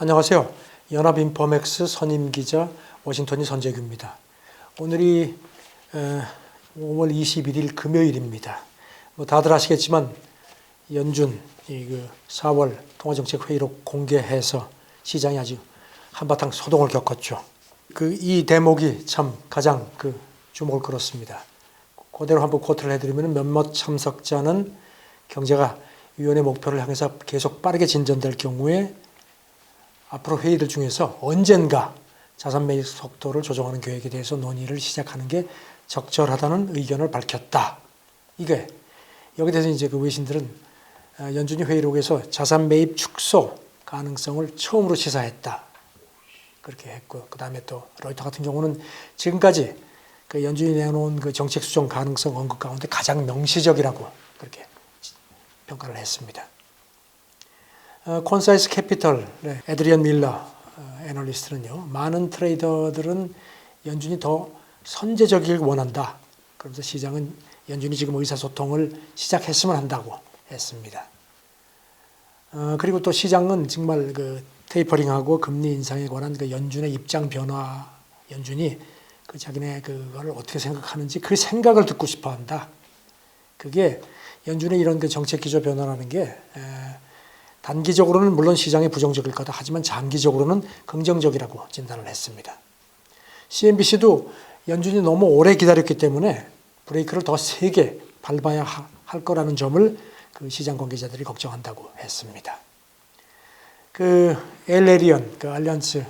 안녕하세요. 연합인포맥스 선임기자 워싱턴이 선재규입니다. 오늘이 5월 21일 금요일입니다. 다들 아시겠지만 연준 4월 통화정책회의록 공개해서 시장이 아주 한바탕 소동을 겪었죠. 이 대목이 참 가장 주목을 끌었습니다. 그대로 한번 코트를 해드리면 몇몇 참석자는 경제가 위원회 목표를 향해서 계속 빠르게 진전될 경우에 앞으로 회의들 중에서 언젠가 자산 매입 속도를 조정하는 계획에 대해서 논의를 시작하는 게 적절하다는 의견을 밝혔다. 이게 여기에 대해서 이제 외신들은 연준이 회의록에서 자산 매입 축소 가능성을 처음으로 시사했다. 그렇게 했고, 그 다음에 또 로이터 같은 경우는 지금까지 연준이 내놓은 정책 수정 가능성 언급 가운데 가장 명시적이라고 그렇게 평가를 했습니다. 콘사이스 캐피털 에드리언 밀러 애널리스트는요, 많은 트레이더들은 연준이 더 선제적이길 원한다. 그러면서 시장은 연준이 지금 의사소통을 시작했으면 한다고 했습니다. 그리고 또 시장은 정말 테이퍼링하고 금리 인상에 관한 연준의 입장 변화, 연준이 자기네 그걸 어떻게 생각하는지 그 생각을 듣고 싶어 한다. 그게 연준의 이런 정책 기조 변화라는 게 단기적으로는 물론 시장에 부정적일 거다. 하지만 장기적으로는 긍정적이라고 진단을 했습니다. CNBC도 연준이 너무 오래 기다렸기 때문에 브레이크를 더 세게 밟아야 할 거라는 점을 시장 관계자들이 걱정한다고 했습니다. 엘레리언, 알리안스의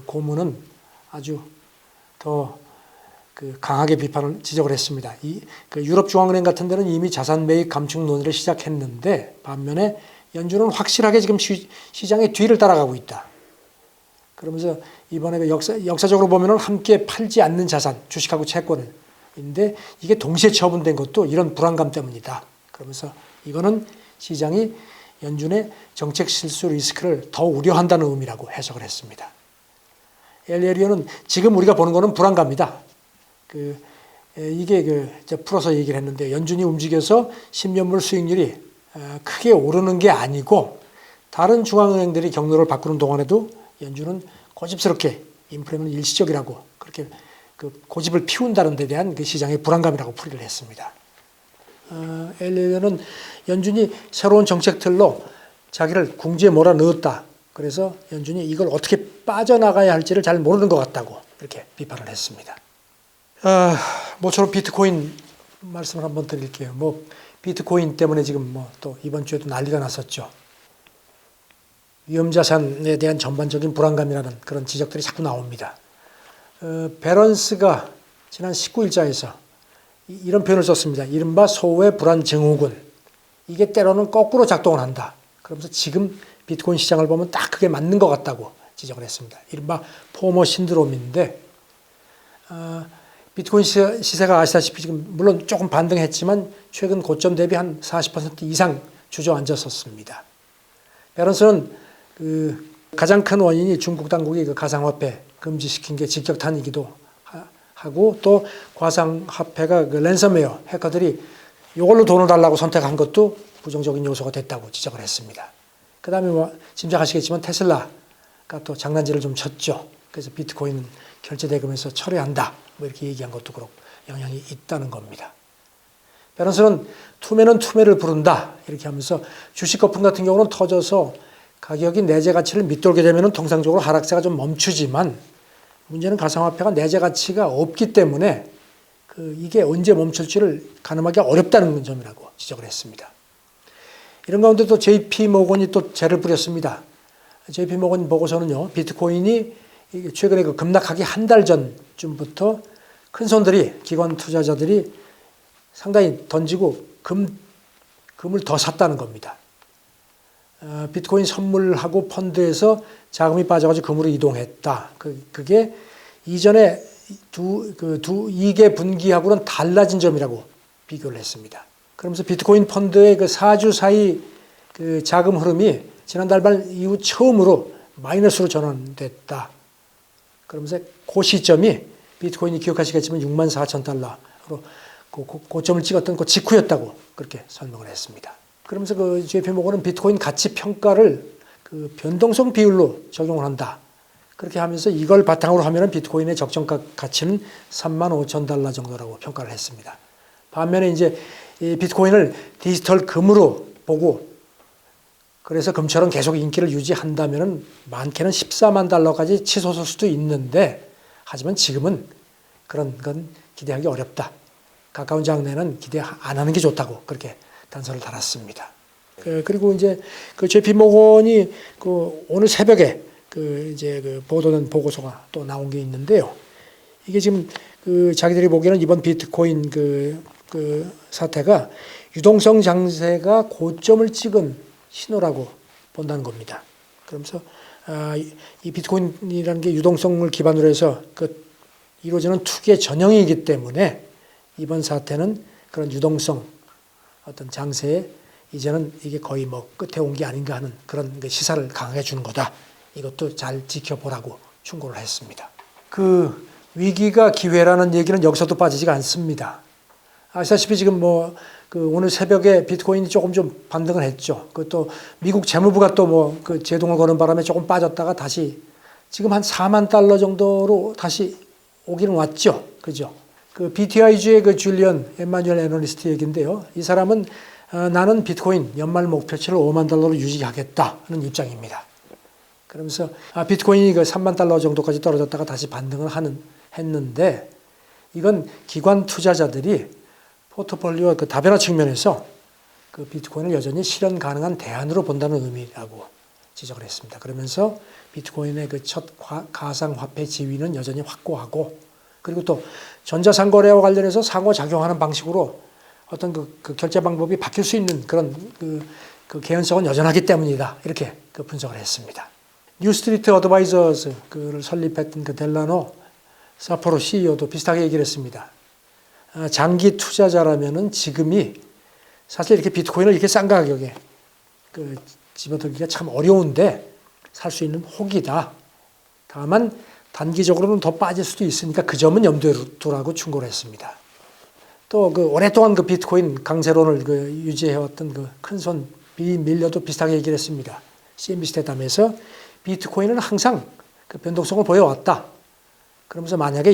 고문은 아주 더 강하게 비판을 지적을 했습니다. 유럽중앙은행 같은 데는 이미 자산 매입 감축 논의를 시작했는데 반면에 연준은 확실하게 지금 시장의 뒤를 따라가고 있다. 그러면서 이번에 역사적으로 보면은 함께 팔지 않는 자산, 주식하고 채권인데 이게 동시에 처분된 것도 이런 불안감 때문이다. 그러면서 이거는 시장이 연준의 정책 실수 리스크를 더 우려한다는 의미라고 해석을 했습니다. 엘리에리언은 지금 우리가 보는 거는 불안감이다. 이게 풀어서 얘기를 했는데 연준이 움직여서 10년물 수익률이 크게 오르는 게 아니고 다른 중앙은행들이 경로를 바꾸는 동안에도 연준은 고집스럽게 인플레는 일시적이라고 그렇게 고집을 피운다는 데 대한 시장의 불안감이라고 풀이를 했습니다. 엘리언은 연준이 새로운 정책 틀로 자기를 궁지에 몰아넣었다. 그래서 연준이 이걸 어떻게 빠져나가야 할지를 잘 모르는 것 같다고 이렇게 비판을 했습니다. 모처럼 비트코인 말씀을 한번 드릴게요. 비트코인 때문에 지금 또 이번 주에도 난리가 났었죠. 위험자산에 대한 전반적인 불안감이라는 그런 지적들이 자꾸 나옵니다. 베런스가 지난 19일자에서 이런 표현을 썼습니다. 이른바 소외 불안 증후군. 이게 때로는 거꾸로 작동을 한다. 그러면서 지금 비트코인 시장을 보면 딱 그게 맞는 것 같다고 지적을 했습니다. 이른바 포모 신드롬인데 비트코인 시세가 아시다시피 지금 물론 조금 반등했지만 최근 고점 대비 한 40% 이상 주저앉았었습니다. 베런스는 가장 큰 원인이 중국 당국이 가상화폐 금지시킨 게 직격탄이기도 하고 또 가상화폐가 랜섬웨어 해커들이 이걸로 돈을 달라고 선택한 것도 부정적인 요소가 됐다고 지적을 했습니다. 그 다음에 짐작하시겠지만 테슬라가 또 장난질을 좀 쳤죠. 그래서 비트코인 결제 대금에서 철회한다. 이렇게 얘기한 것도 그렇고 영향이 있다는 겁니다. 베런스는 투매는 투매를 부른다. 이렇게 하면서 주식 거품 같은 경우는 터져서 가격이 내재 가치를 밑돌게 되면 통상적으로 하락세가 좀 멈추지만 문제는 가상화폐가 내재 가치가 없기 때문에 이게 언제 멈출지를 가늠하기 어렵다는 점이라고 지적을 했습니다. 이런 가운데 또 JP 모건이 또 죄를 부렸습니다. JP 모건 보고서는요, 비트코인이 최근에 급락하기 한 달 전쯤부터 큰 손들이, 기관 투자자들이 상당히 던지고 금을 더 샀다는 겁니다. 비트코인 선물하고 펀드에서 자금이 빠져가지고 금으로 이동했다. 그게 이전에 이게 분기하고는 달라진 점이라고 비교를 했습니다. 그러면서 비트코인 펀드의 4주 사이 자금 흐름이 지난달 말 이후 처음으로 마이너스로 전환됐다. 그러면서 그 시점이 비트코인이 기억하시겠지만 64,000달러로 고점을 찍었던 그 직후였다고 그렇게 설명을 했습니다. 그러면서 JP 모건은 비트코인 가치 평가를 그 변동성 비율로 적용을 한다. 그렇게 하면서 이걸 바탕으로 하면 비트코인의 적정가 가치는 35,000달러 정도라고 평가를 했습니다. 반면에 이제 이 비트코인을 디지털 금으로 보고 그래서 금처럼 계속 인기를 유지한다면 많게는 14만 달러까지 치솟을 수도 있는데 하지만 지금은 그런 건 기대하기 어렵다. 가까운 장래는 기대 안 하는 게 좋다고 그렇게 단서를 달았습니다. 그리고 이제 그 JP 모건이 그 오늘 새벽에 그 이제 그 보도된 보고서가 또 나온 게 있는데요. 이게 지금 그 자기들이 보기에는 이번 비트코인 그 사태가 유동성 장세가 고점을 찍은 신호라고 본다는 겁니다. 그러면서 이 비트코인이라는 게 유동성을 기반으로 해서 그 이루어지는 투기의 전형이기 때문에 이번 사태는 그런 유동성 어떤 장세에 이제는 이게 거의 뭐 끝에 온 게 아닌가 하는 그런 시사를 강하게 주는 거다. 이것도 잘 지켜보라고 충고를 했습니다. 그 위기가 기회라는 얘기는 여기서도 빠지지가 않습니다. 아시다시피 지금 뭐 그 오늘 새벽에 비트코인이 조금 좀 반등을 했죠. 그것도 미국 재무부가 또 뭐 그 제동을 거는 바람에 조금 빠졌다가 다시 지금 한 4만 달러 정도로 다시 오기는 왔죠. 그죠? 그 BTIG의 그 줄리언 에마뉴엘 애널리스트 얘기인데요. 이 사람은 나는 비트코인 연말 목표치를 5만 달러로 유지하겠다는 입장입니다. 그러면서 비트코인이 그 3만 달러 정도까지 떨어졌다가 다시 반등을 했는데 이건 기관 투자자들이 포트폴리오 그 다변화 측면에서 그 비트코인을 여전히 실현 가능한 대안으로 본다는 의미라고 지적을 했습니다. 그러면서 비트코인의 그 첫 가상화폐 지위는 여전히 확고하고 그리고 또 전자상거래와 관련해서 상호작용하는 방식으로 어떤 그 결제 방법이 바뀔 수 있는 그런 그 개연성은 여전하기 때문이다. 이렇게 그 분석을 했습니다. 뉴스트리트 어드바이저스 그를 설립했던 그 델라노 사포로 CEO도 비슷하게 얘기를 했습니다. 장기 투자자라면은 지금이 사실 이렇게 비트코인을 이렇게 싼 가격에 그 집어들기가 참 어려운데 살 수 있는 혹이다. 다만 단기적으로는 더 빠질 수도 있으니까 그 점은 염두에 두라고 충고를 했습니다. 또 그 오랫동안 그 비트코인 강세론을 그 유지해왔던 그 큰손 비 밀려도 비슷하게 얘기를 했습니다. CNBC 대담에서 비트코인은 항상 그 변동성을 보여왔다. 그러면서 만약에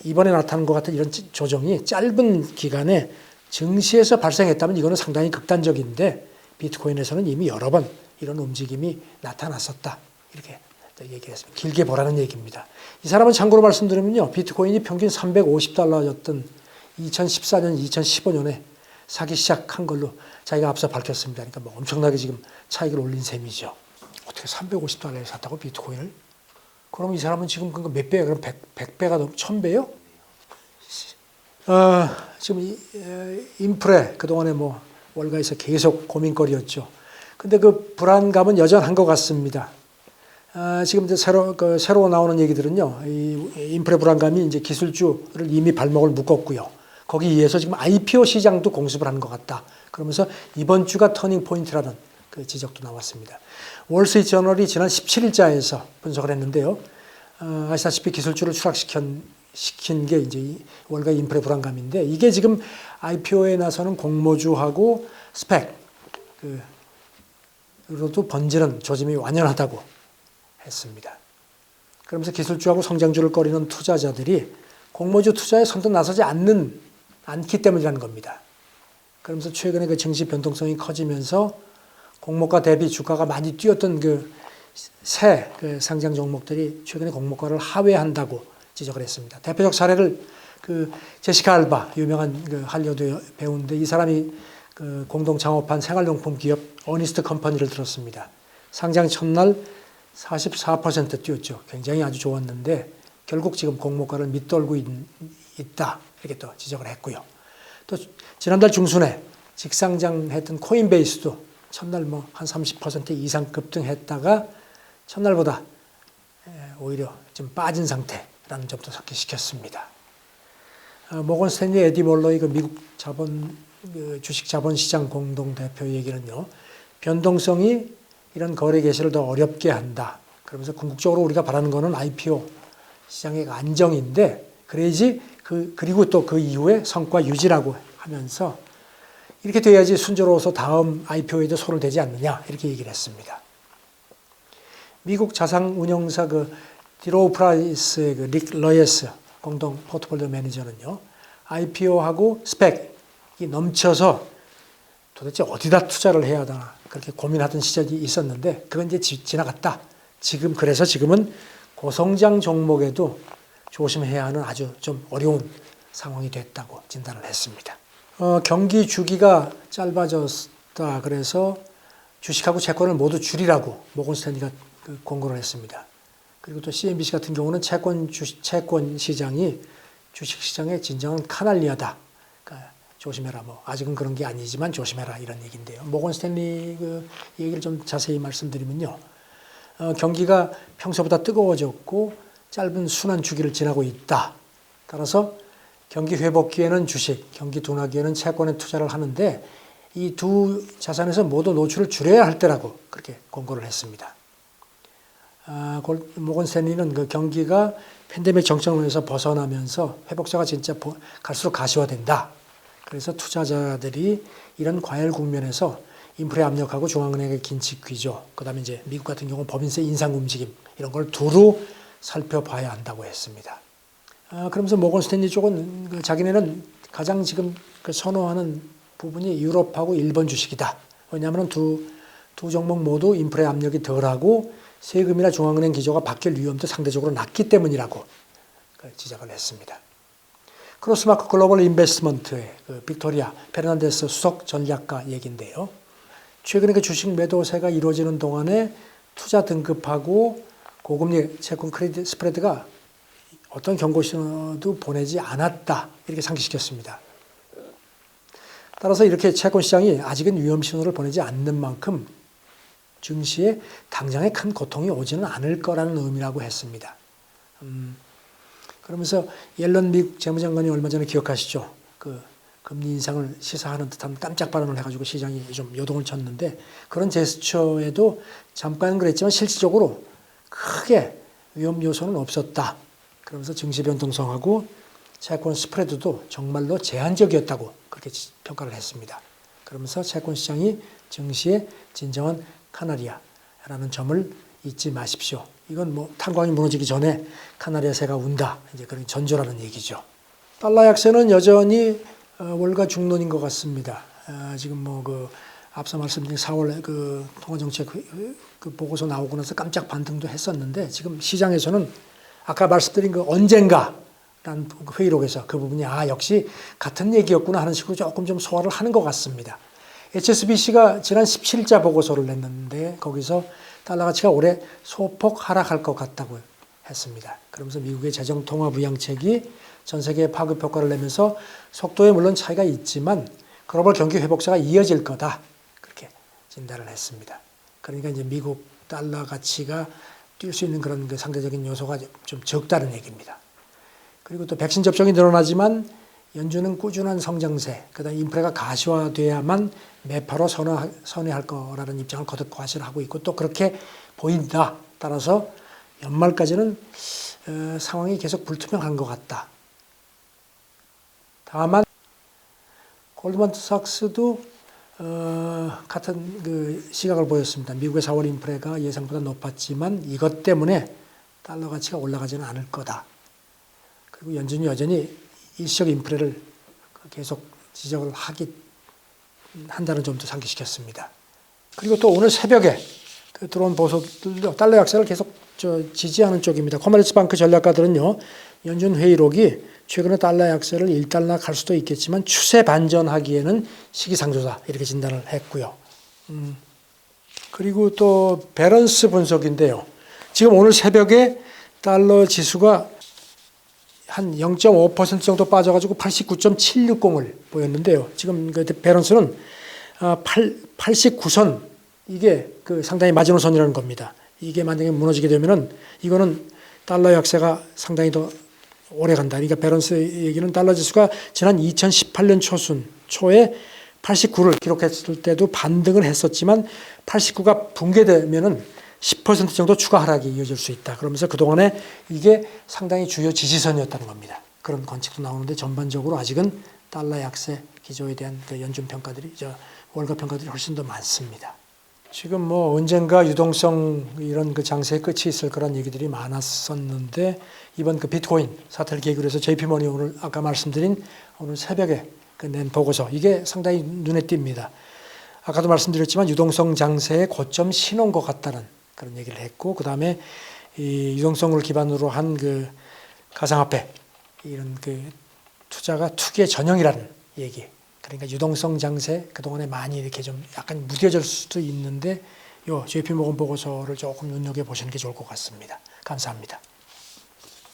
이번에 나타난 것 같은 이런 조정이 짧은 기간에 증시에서 발생했다면 이거는 상당히 극단적인데 비트코인에서는 이미 여러 번 이런 움직임이 나타났었다. 이렇게 얘기를 했습니다. 길게 보라는 얘기입니다. 이 사람은 참고로 말씀드리면요. 비트코인이 평균 350달러였던 2014년, 2015년에 사기 시작한 걸로 자기가 앞서 밝혔습니다. 그러니까 뭐 엄청나게 지금 차익을 올린 셈이죠. 어떻게 350달러에 샀다고 비트코인을? 그럼 이 사람은 지금 그거 몇 배야? 그럼 100배가 넘 1000배요? 지금 인프레 그동안에 뭐 월가에서 계속 고민거리였죠. 근데 그 불안감은 여전한 것 같습니다. 지금 이제 새로 나오는 얘기들은요, 이 인프레 불안감이 이제 기술주를 이미 발목을 묶었고요. 거기에 의해서 지금 IPO 시장도 공습을 하는 것 같다. 그러면서 이번 주가 터닝 포인트라는 그 지적도 나왔습니다. 월스트리트저널이 지난 17일자에서 분석을 했는데요. 아시다시피 기술주를 추락시킨 게 이제 월가 인프레 불안감인데 이게 지금 IPO에 나서는 공모주하고 스펙 그로도 번지는 조짐이 완연하다고 했습니다. 그러면서 기술주하고 성장주를 꺼리는 투자자들이 공모주 투자에 선뜻 나서지 않기 때문이라는 겁니다. 그러면서 최근에 그 증시 변동성이 커지면서 공모가 대비 주가가 많이 뛰었던 그 상장 종목들이 최근에 공모가를 하회한다고 지적을 했습니다. 대표적 사례를 그 제시카 알바 유명한 그 할리우드 배우인데 이 사람이 그 공동 창업한 생활용품 기업 어니스트 컴퍼니를 들었습니다. 상장 첫날 44% 뛰었죠. 굉장히 아주 좋았는데 결국 지금 공모가를 밑돌고 있다 이렇게 또 지적을 했고요. 또 지난달 중순에 직상장했던 코인베이스도 첫날 뭐 한 30% 이상 급등했다가 첫날보다 오히려 좀 빠진 상태라는 점도 상기시켰습니다. 모건 스탠리 에디 몰러의 그 미국 주식 자본시장 공동대표 얘기는요. 변동성이 이런 거래 개시를 더 어렵게 한다. 그러면서 궁극적으로 우리가 바라는 거는 IPO 시장의 안정인데 그래야지 그리고 또 그 이후에 성과 유지라고 하면서 이렇게 돼야지 순조로워서 다음 IPO에도 손을 대지 않느냐 이렇게 얘기를 했습니다. 미국 자산운용사 디로우 프라이스의 릭 러예스 공동 포트폴리오 매니저는요, IPO하고 스펙이 넘쳐서 도대체 어디다 투자를 해야 하나 그렇게 고민하던 시절이 있었는데 그건 이제 지나갔다. 그래서 지금은 고성장 종목에도 조심해야 하는 아주 좀 어려운 상황이 됐다고 진단을 했습니다. 경기 주기가 짧아졌다. 그래서 주식하고 채권을 모두 줄이라고 모건 스탠리가 공고를 했습니다. 그리고 또 CNBC 같은 경우는 채권 시장이 주식 시장의 진정한 카날리아다. 그러니까 조심해라. 아직은 그런 게 아니지만 조심해라 이런 얘기인데요. 모건 스탠리 얘기를 좀 자세히 말씀드리면요. 경기가 평소보다 뜨거워졌고 짧은 순환 주기를 지나고 있다. 따라서 경기 회복기에는 주식, 경기 둔화기에는 채권에 투자를 하는데 이 두 자산에서 모두 노출을 줄여야 할 때라고 그렇게 권고를 했습니다. 모건 스탠리는 경기가 팬데믹 정점에서 벗어나면서 회복세가 진짜 갈수록 가시화된다. 그래서 투자자들이 이런 과열 국면에서 인플레 압력하고 중앙은행의 긴축 기조, 그다음에 이제 미국 같은 경우 법인세 인상 움직임 이런 걸 두루 살펴봐야 한다고 했습니다. 그러면서 모건 스탠리 쪽은 자기네는 가장 지금 선호하는 부분이 유럽하고 일본 주식이다. 왜냐하면 두 종목 모두 인플레 압력이 덜하고 세금이나 중앙은행 기조가 바뀔 위험도 상대적으로 낮기 때문이라고 지적을 했습니다. 크로스마크 글로벌 인베스트먼트의 빅토리아 페르난데스 수석 전략가 얘기인데요. 최근에 주식 매도세가 이루어지는 동안에 투자 등급하고 고금리 채권 크레딧 스프레드가 어떤 경고 신호도 보내지 않았다. 이렇게 상기시켰습니다. 따라서 이렇게 채권 시장이 아직은 위험 신호를 보내지 않는 만큼 증시에 당장의 큰 고통이 오지는 않을 거라는 의미라고 했습니다. 그러면서 옐런 미국 재무장관이 얼마 전에 기억하시죠? 금리 인상을 시사하는 듯한 깜짝 발언을 해가지고 시장이 좀 요동을 쳤는데 그런 제스처에도 잠깐은 그랬지만 실질적으로 크게 위험 요소는 없었다. 그러면서 증시 변동성하고 채권 스프레드도 정말로 제한적이었다고 그렇게 평가를 했습니다. 그러면서 채권 시장이 증시의 진정한 카나리아라는 점을 잊지 마십시오. 이건 탄광이 무너지기 전에 카나리아 새가 운다. 이제 그런 전조라는 얘기죠. 달러 약세는 여전히 월가 중론인 것 같습니다. 지금 앞서 말씀드린 4월 통화정책 보고서 나오고 나서 깜짝 반등도 했었는데 지금 시장에서는 아까 말씀드린 언젠가라는 회의록에서 그 부분이 역시 같은 얘기였구나 하는 식으로 조금 좀 소화를 하는 것 같습니다. HSBC가 지난 17일자 보고서를 냈는데 거기서 달러 가치가 올해 소폭 하락할 것 같다고 했습니다. 그러면서 미국의 재정 통화 부양책이 전 세계에 파급 효과를 내면서 속도에 물론 차이가 있지만 글로벌 경기 회복세가 이어질 거다. 그렇게 진단을 했습니다. 그러니까 이제 미국 달러 가치가 뛸 수 있는 그런 상대적인 요소가 좀 적다는 얘기입니다. 그리고 또 백신 접종이 늘어나지만 연준은 꾸준한 성장세, 그다음 인플레가 가시화돼야만 매파로 선회할 거라는 입장을 거듭 과시하고 있고 또 그렇게 보인다. 따라서 연말까지는 상황이 계속 불투명한 것 같다. 다만 골드만삭스도 같은 시각을 보였습니다. 미국의 4월 인플레가 예상보다 높았지만 이것 때문에 달러 가치가 올라가지는 않을 거다. 그리고 연준이 여전히 일시적 인플레를 계속 지적을 한다는 점도 상기시켰습니다. 그리고 또 오늘 새벽에 들어온 보도들도 달러 약세를 계속 지지하는 쪽입니다. 코메르츠방크 전략가들은요, 연준 회의록이 최근에 달러 약세를 1달러 갈 수도 있겠지만 추세 반전하기에는 시기상조다 이렇게 진단을 했고요. 그리고 또 밸런스 분석인데요. 지금 오늘 새벽에 달러 지수가 한 0.5% 정도 빠져가지고 89.760을 보였는데요. 지금 밸런스는 89선 이게 상당히 마지노선이라는 겁니다. 이게 만약에 무너지게 되면은 이거는 달러 약세가 상당히 더 오래 간다. 그러니까 밸런스 얘기는 달러 지수가 지난 2018년 초에 89를 기록했을 때도 반등을 했었지만 89가 붕괴되면은 10% 정도 추가 하락이 이어질 수 있다. 그러면서 그동안에 이게 상당히 주요 지지선이었다는 겁니다. 그런 관측도 나오는데 전반적으로 아직은 달러 약세 기조에 대한 연준 평가들이, 월가 평가들이 훨씬 더 많습니다. 지금 뭐 언젠가 유동성 이런 그 장세의 끝이 있을 거란 얘기들이 많았었는데 이번 그 비트코인 사태를 계기로 해서 JP모니 오늘 아까 말씀드린 오늘 새벽에 그 낸 보고서 이게 상당히 눈에 띕니다. 아까도 말씀드렸지만 유동성 장세의 고점 신호인 것 같다는 그런 얘기를 했고 그 다음에 이 유동성을 기반으로 한 그 가상화폐 이런 그 투자가 투기의 전형이라는 얘기. 그러니까 유동성 장세 그동안에 많이 이렇게 좀 약간 무뎌질 수도 있는데 요 JP모건 보고서를 조금 눈여겨보시는 게 좋을 것 같습니다. 감사합니다.